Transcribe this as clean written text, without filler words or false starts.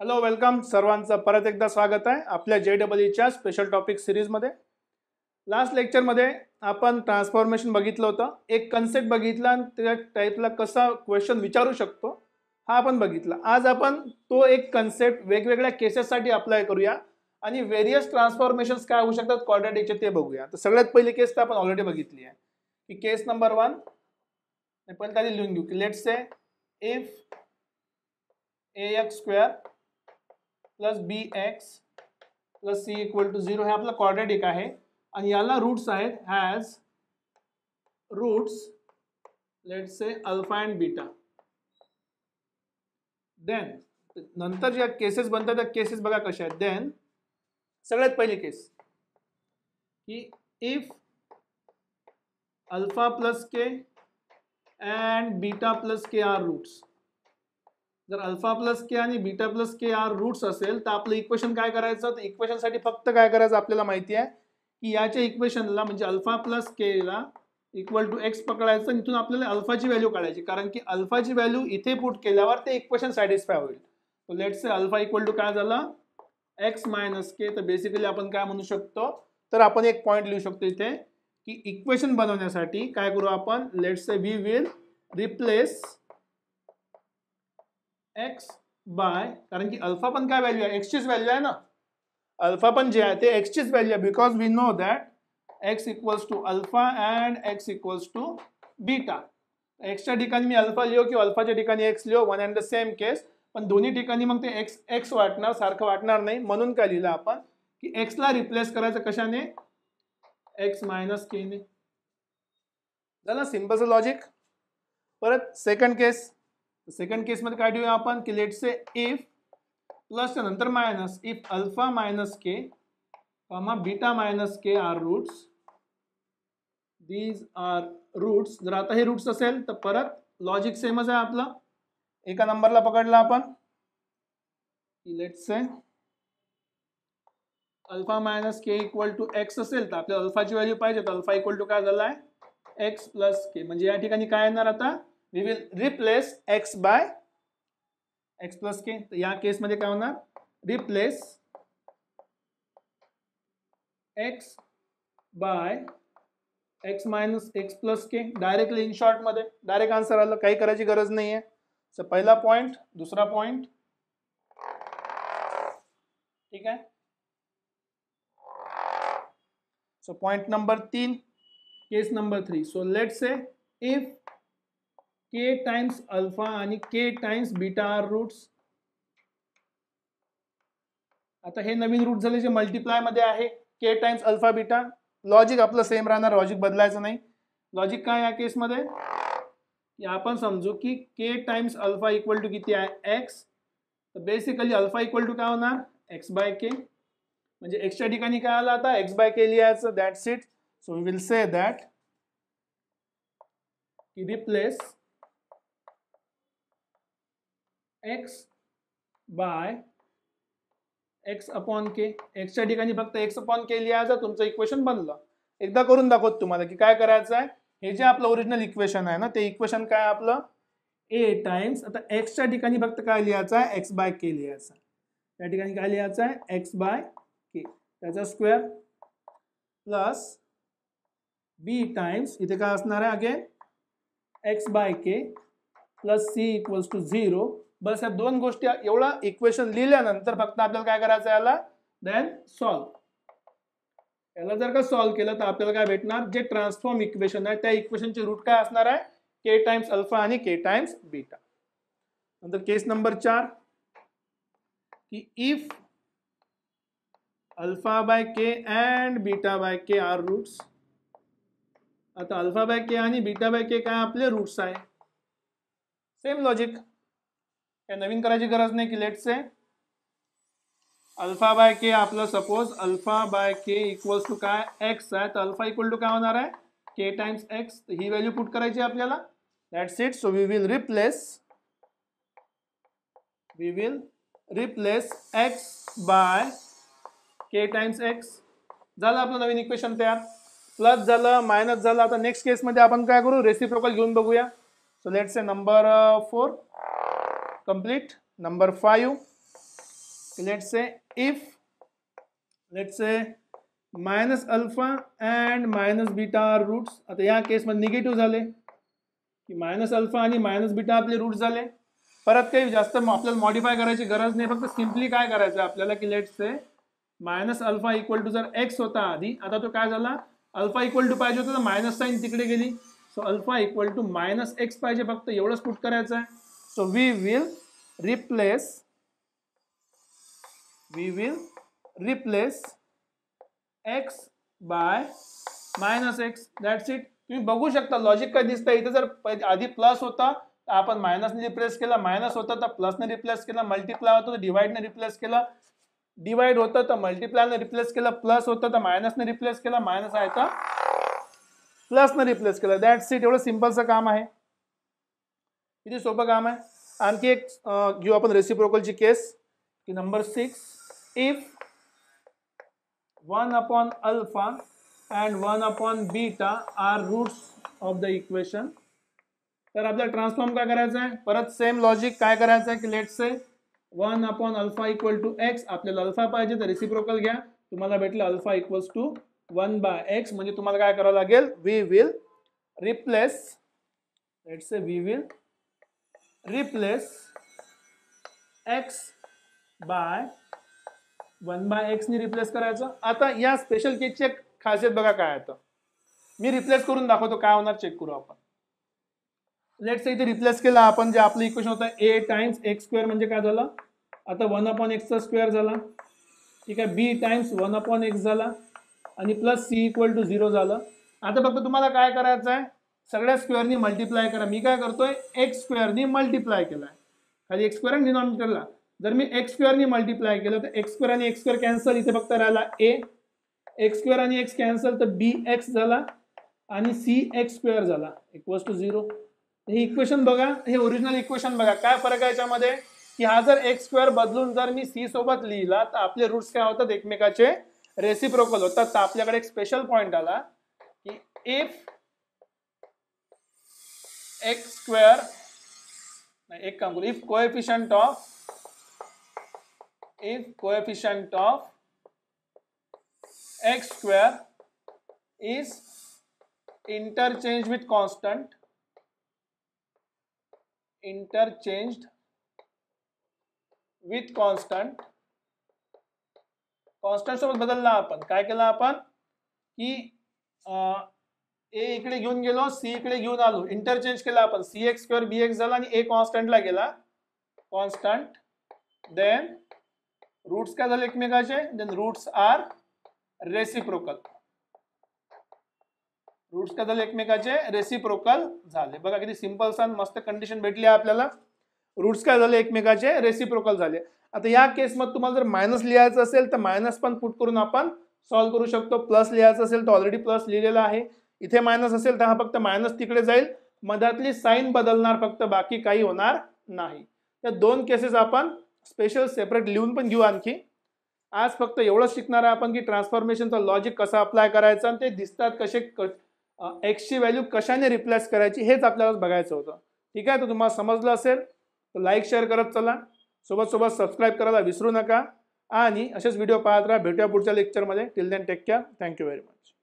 Hello welcome सर्वांचं परत एकदा स्वागत आहे आपल्या JEEच्या स्पेशल टॉपिक सिरीजमध्ये। लास्ट लेक्चरमध्ये आपण ट्रान्सफॉर्मेशन बघितलं होतं, एक कन्सेप्ट बघितला आणि त्या टाईपला कसा क्वेश्चन विचारू शकतो हा आपण बघितला। आज आपण तो एक कन्सेप्ट वेगवेगळ्या केसेससाठी अप्लाय करूया आणि व्हेरियस ट्रान्सफॉर्मेशन्स काय होऊ शकतात क्वाड्रॅटिकचे ते बघूया। तर सगळ्यात पहिली केस तर आपण ऑलरेडी बघितली आहे की केस नंबर 1 आपण काय लिहून घेऊ की let's say if ax² plus bx plus c equal to 0 हे आपला क्वाड्रॅटिक आहे आणि याला रूट्स आहेत has roots let's say alpha and beta. Then नंतर ज्या केसेस बनतात त्या केसेस बघा कशा आहेत। देन सगळ्यात पहिली केस की if alpha plus K and beta plus K are roots, जर अल्फा प्लस के आणि beta plus K are roots असेल तर आपलं इक्वेशन काय करायचं, तर इक्वेशनसाठी फक्त काय करायचं आपल्याला माहिती आहे की याच्या इक्वेशनला म्हणजे अल्फा प्लस के ला इक्वल टू एक्स पकडायचं आणि इथून आपल्याला अल्फाची व्हॅल्यू काढायची, कारण की अल्फाची व्हॅल्यू इथे पुट केल्यावर ते इक्वेशन सॅटिस्फाय होईल। तो let's say alpha equal to काय झालं एक्स मायनस के। तर बेसिकली आपण काय म्हणू शकतो, तर आपण एक पॉईंट लिहू शकतो इथे की इक्वेशन बनवण्यासाठी काय करू आपण, let's say we will replace x by, कारण की अल्फा पण काय व्हॅल्यू आहे एक्सचीच व्हॅल्यू आहे ना, अल्फा पण जे आहे ते एक्सचीच व्हॅल्यू आहे because we know that x equals to alpha and x equals to beta. एक्सच्या ठिकाणी मी अल्फा लिहो किंवा अल्फाच्या ठिकाणी एक्स लिहो, one and the same case, पण दोन्ही ठिकाणी मग ते एक्स एक्स वाटणार सारखं वाटणार नाही, म्हणून काय लिहिलं आपण की एक्सला रिप्लेस करायचं कशाने, एक्स मायनस के ने। झालं सिंपलचं लॉजिक। परत सेकंड केस, सेकंड केस मध्ये काय ठेवूया आपण की लेट्स से इफ प्लस नंतर minus if alpha minus K comma beta minus K are roots, these are roots. जर आता हे रूट्स असेल तर परत लॉजिक सेमच आहे आपलं, एका नंबरला पकडला आपण की let's say alpha minus K equal to X असेल तर आपल्याला अल्फाची व्हॅल्यू पाहिजे, तर अल्फा इक्वल टू काय झाला आहे एक्स प्लस के, म्हणजे या ठिकाणी काय येणार आता we will replace x by x plus k. तर या केस मध्ये काय होणार replace x by x minus x plus k, directly in short मध्ये डायरेक्ट आन्सर आलं, काही करायची गरज नाहीये। सो पहिला पॉइंट, दुसरा पॉइंट, ठीक आहे। So point number 3, case number 3। So let's say if K times alpha आणि के टाइम्स बीटा आर रूट्स, आता हे नवीन रूट झाले जे मल्टिप्लाय मध्ये आहे के टाइम्स अल्फा बीटा, लॉजिक आपलं सेम राहणार, लॉजिक बदलायचं नाही। लॉजिक काय या केस मध्ये की आपण समजू की के टाइम्स अल्फा इक्वल टू किती आहे एक्स, तर बेसिकली अल्फा इक्वल टू काय होणार एक्स बाय के, म्हणजे एक्सच्या ठिकाणी काय आलं आता एक्स बाय के लिहायचं, that's it. So we will say that की replace x by x upon k, एक्सच्या ठिकाणी फक्त एक्स अपॉन के लिहायचं, तुमचं इक्वेशन बनलं। एकदा करून दाखवत तुम्हाला की काय करायचं आहे, हे जे आपलं ओरिजिनल इक्वेशन आहे ना ते इक्वेशन काय आपलं ए टाइम्स, आता एक्सच्या ठिकाणी फक्त काय लिहायचं आहे एक्स बाय के लिहायचं, त्या ठिकाणी काय लिहायचं आहे एक्स बाय के त्याचा स्क्वेअर प्लस बी टाइम्स इथे काय असणार आहे again X by K plus C equals to 0। बस या दोन गोष्टी एवढा इक्वेशन लिहिल्यानंतर फक्त आपल्याला काय करायचं आहे याला देन सॉल्व। याला जर का सॉल्व केलं तर आपल्याला काय भेटणार, जे ट्रान्सफॉर्म इक्वेशन आहे त्या इक्वेशनचे रूट काय असणार आहे के टाइम्स अल्फा आणि के टाइम्स बीटा। नंतर केस नंबर 4 की if alpha by K and beta by K are roots, आता अल्फा बाय के आणि बीटा बाय के काय आपले रूट्स आहे, सेम लॉजिक, काय नवीन करायची गरज नाही की let's say alpha by K आपलं suppose alpha by K equals to काय एक्स आहे, तर अल्फा इक्वल टू काय होणार आहे के टाइम्स एक्स, तर ही व्हॅल्यू पुट करायची आपल्याला, that's it. So we will replace x by K times X, झालं आपलं नवीन इक्वेशन तयार, प्लस झालं मायनस झालं। आता नेक्स्ट केस मध्ये आपण काय करू रेसिप्रोकल घेऊन बघूया। So let's say number 4 complete, number 5 let's say if let's say minus alpha and minus beta are roots. आता या केसमध्ये निगेटिव्ह झाले की मायनस अल्फा आणि मायनस बीटा आपले रूट्स झाले. परत काही जास्त आपल्याला मॉडिफाय करायची गरज नाही, फक्त सिम्पली काय करायचं आपल्याला की let's say minus alpha equal to जर एक्स होता आधी, आता तो काय झाला अल्फा इक्वल टू पाहिजे होता तर मायनस साईन तिकडे गेली. So alpha equal to minus X पाहिजे, फक्त एवढंच पुट करायचं आहे. So we will replace x by minus X. That's it. तुम्ही बघू शकता लॉजिक काय दिसतं इथे. जर आधी प्लस होता तर आपण मायनसने रिप्लेस केला, मायनस होता तर प्लसने रिप्लेस केला, मल्टिप्लाय होता तर डिवाइडने रिप्लेस केला, डिवाइड होतं तर मल्टिप्लायने रिप्लेस केलं, प्लस होतं तर मायनसने रिप्लेस केला, मायनस आहे तर प्लसने रिप्लेस केलं. That's it. एवढं सिम्पलचं काम आहे. किती सोपं काम आहे. आणखी एक घेऊ आपण रेसिप्रोकलची केस की number 6. If 1 upon alpha and 1 upon beta are roots of the equation. तर आपल्याला ट्रान्सफॉर्म काय करायचं आहे, परत सेम लॉजिक काय करायचं आहे की let's say 1 upon alpha equal to X. आपल्याला अल्फा पाहिजे तर रेसिप्रोकल घ्या, तुम्हाला भेटलं alpha equals to 1 by X. म्हणजे तुम्हाला काय करावं लागेल, we will replace x by 1 by X ने रिप्लेस करायचं. आता या स्पेशल केसची एक खासियत बघा काय आहे. मी रिप्लेस करून दाखवतो काय होणार, चेक करू आपण. लेट्स से इथे रिप्लेस केला आपण, जे आपलं इक्वेशन होतं ए टाइम्स एक्स स्क्वेअर म्हणजे काय झालं, आता 1 अपॉन एक्सचा स्क्वेअर झाला. ठीक आहे. बी टाइम्स 1 अपॉन एक्स झाला आणि प्लस सी इक्वल टू 0 झालं. आता फक्त तुम्हाला काय करायचं आहे, सगळ्या स्क्वेअरनी मल्टिप्लाय करा. मी काय करतोय, एक्स स्क्वेअरनी मल्टिप्लाय केलाय, खाली एक्स स्क्वेअर डिनॉमिनेटरला. जर मी एक्स स्क्वेअरनी मल्टिप्लाय केलं तर एक्स स्क्वेअर आणि एक्स स्क्वेअर कॅन्सल, इथे फक्त राहिला ए. एक्स स्क्वेअर आणि एक्स कॅन्सल तर बी एक्स झाला आणि सी एक्स स्क्वेअर झाला इक्वल्स टू 0. हे इक्वेशन बघा, हे ओरिजिनल इक्वेशन बघा. काय फरक आहे याच्यामध्ये की हा जर एक्स स्क्वेअर बदलून जर मी सी सोबत लिहिला तर आपले रूट्स काय होतात, एकमेकाचे रेसिप्रोकल होतात. तर आपल्याकडे एक स्पेशल पॉइंट आला की इफ एक्स स्क्वेअर एक काम करू, if coefficient of x square is interchanged with constant सोबत बदलला आपण. काय केलं आपण की ए इकडे घेऊन गेलो, सी इकडे घेऊन आलो, इंटरचेंज केला आपण. सी एक्स स्क्वेअर बी एक्स झाला आणि ए कॉन्स्टंटला गेला, कॉन्स्टंट. देन रूट्स काय झाले एकमेकाचे, then roots are reciprocal. Roots काय झाले एकमेकाचे रेसिप्रोकल झाले. बघा किती सिंपल सन मस्त कंडिशन भेटली आपल्याला. रूट्स काय झाले एकमेकाचे रेसिप्रोकल झाले. आता या केसमध्ये तुम्हाला जर मायनस लिहायचं असेल तर मायनस पण पुट करून आपण सॉल्व्ह करू शकतो. प्लस लिहायचं असेल तर ऑलरेडी प्लस लिहिलेला आहे. इथे मायनस असेल तर हा फक्त मायनस तिकडे जाईल, मधातली साईन बदलणार फक्त, बाकी काही होणार नाही. त्या दोन केसेस आपण स्पेशल सेपरेट लिहून पण घेऊ. आणखी आज फक्त एवढंच शिकणार आहे आपण की ट्रान्सफॉर्मेशनचा लॉजिक कसा अप्लाय करायचा आणि ते दिसतात कसे, एक्सची व्हॅल्यू कशाने रिप्लेस करायची हेच आपल्याला बघायचं होतं. ठीक आहे. तर तुम्हाला समजलं असेल तर लाईक शेअर करत चला, सोबत सबस्क्राईब करायला विसरू नका आणि असेच व्हिडिओ पाहत राहा. भेटूया पुढच्या लेक्चरमध्ये. Till then take care. Thank you very much.